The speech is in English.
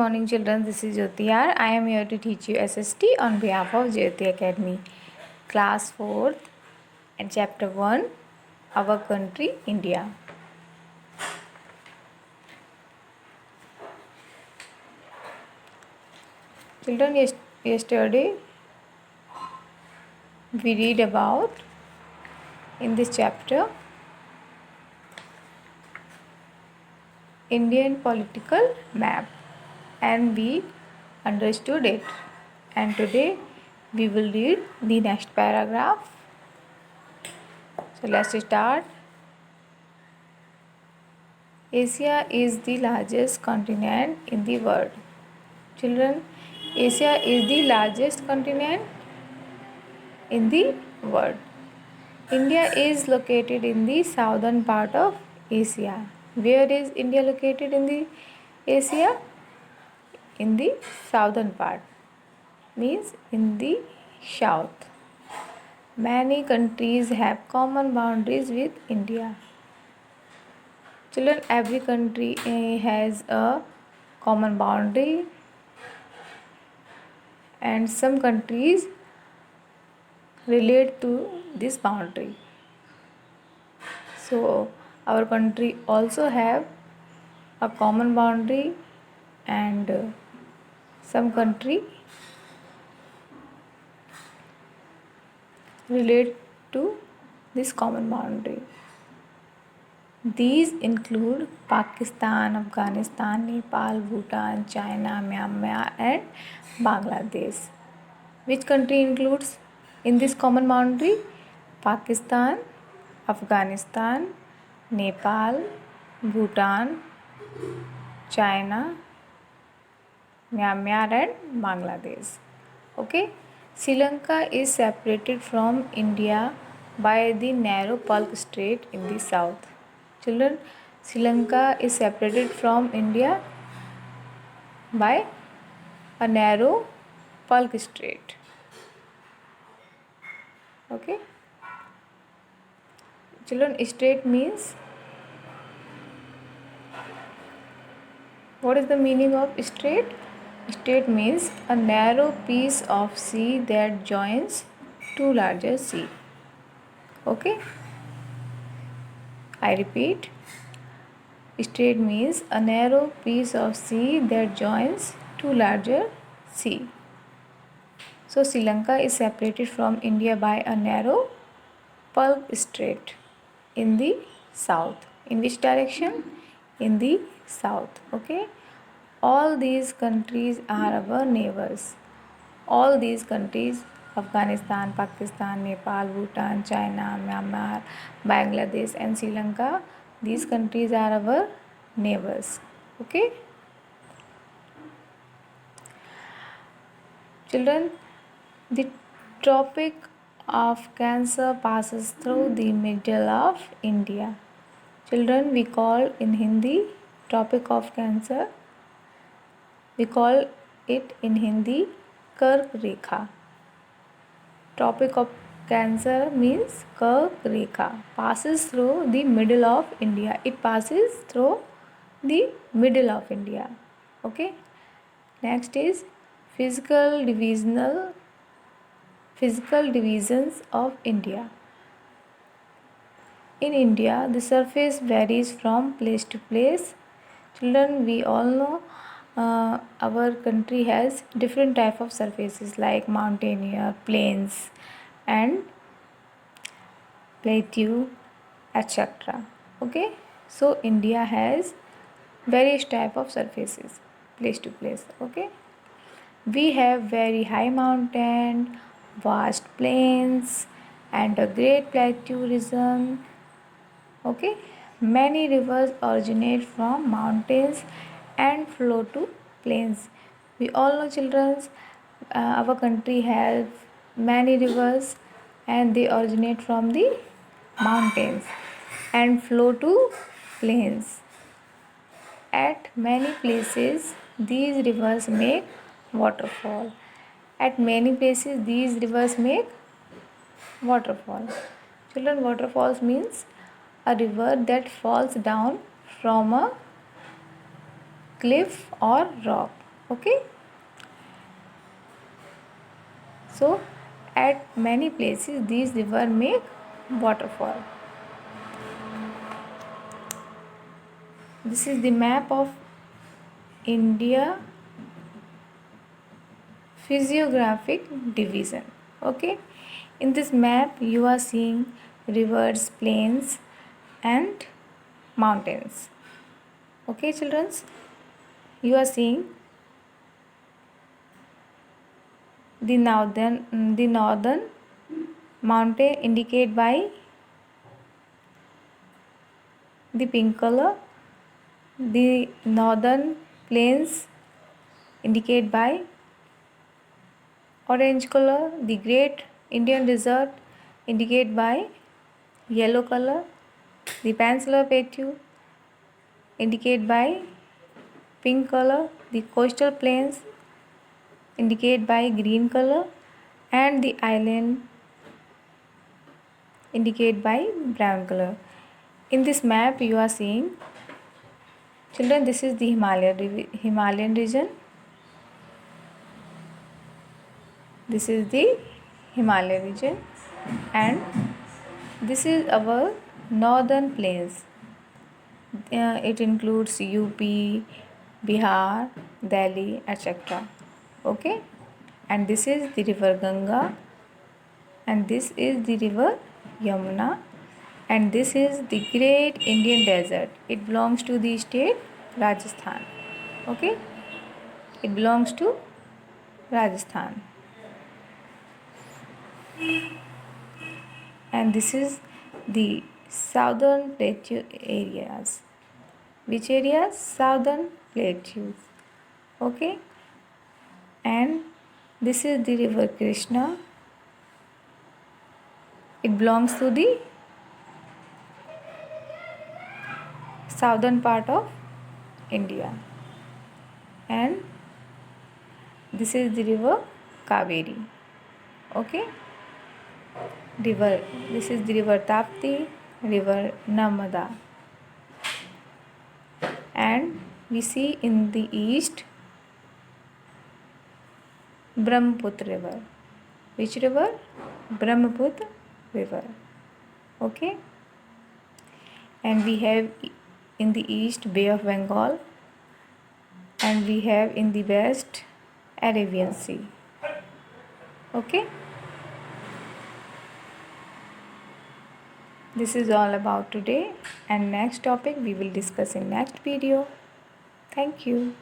morning, children. This is Jyoti R. I am here to teach you SST on behalf of Jyoti Academy, Class 4th and Chapter 1, Our Country, India. Children, yesterday we read about in this chapter Indian political map and we understood it. And today we will read the next paragraph. So let's start. Asia is the largest continent in the world. Children, Asia is the largest continent in the world. India is located in the southern part of Asia. Where is India located in the Asia? In the southern part, means in the south. Many countries have common boundaries with India. Children, every country has a common boundary, and some countries relate to this boundary. So our country also have a common boundary, and some country relate to this common boundary. These include Pakistan, Afghanistan, Nepal, Bhutan, China, Myanmar and Bangladesh. Which country includes in this common boundary? Pakistan, Afghanistan, Nepal, Bhutan, China, Myanmar and Bangladesh. Okay. Sri Lanka is separated from India by the narrow Palk Strait in the south. Children, Sri Lanka is separated from India by a narrow Palk Strait. Okay. Children, strait means, what is the meaning of strait? Strait means a narrow piece of sea that joins two larger sea. Okay. I repeat, strait means a narrow piece of sea that joins two larger sea. So Sri Lanka is separated from India by a narrow Palk Strait in the south. In which direction? In the south. Okay. All these countries are our neighbors. All these countries, Afghanistan, Pakistan, Nepal, Bhutan, China, Myanmar, Bangladesh and Sri Lanka, these countries are our neighbors. Okay. Children, the Tropic of Cancer passes through the middle of India. Children, we call in Hindi Tropic of Cancer, we call it in Hindi Kark Rekha. Tropic of Cancer means Kark Rekha, passes through the middle of India. It passes through the middle of India. Okay. Next is physical divisions of India. In India, the surface varies from place to place. Children, we all know our country has different type of surfaces like mountainous, plains and plateau, etc. Okay. So India has various type of surfaces place to place. Okay. We have very high mountain, vast plains and a great plateau region. Okay. Many rivers originate from mountains and flow to plains. We all know, children, our country has many rivers and they originate from the mountains and flow to plains. At many places, these rivers make waterfall. At many places, these rivers make waterfall. Children, waterfalls means a river that falls down from a cliff or rock. Okay, so at many places these rivers make waterfall. This is the map of India physiographic division. Okay, in this map you are seeing rivers, plains and mountains. Okay children, you are seeing the northern mountain indicated by the pink color, the northern plains indicated by orange color, the great Indian desert indicated by yellow color, the Peninsular Plateau indicated by pink color, the coastal plains indicated by green color, and the island indicated by brown color. In this map you are seeing, children, this is the Himalayan region. This is the Himalayan region, and this is our northern plains. It includes UP, Bihar, Delhi, etc. Okay, and this is the river Ganga, and this is the river Yamuna, and this is the great Indian desert. It belongs to the state Rajasthan. Okay, it belongs to Rajasthan, and this is the southern plateau areas. Which areas? Southern plateaus. Okay, and this is the river Krishna. It belongs to the southern part of India, and this is the river Kaveri. Okay, river, this is the river Tapti, river Narmada, and we see in the east Brahmaputra river. Which river? Brahmaputra river. Okay, and we have in the east Bay of Bengal, and we have in the west Arabian Sea. Okay, this is all about today, and next topic we will discuss in next video. Thank you.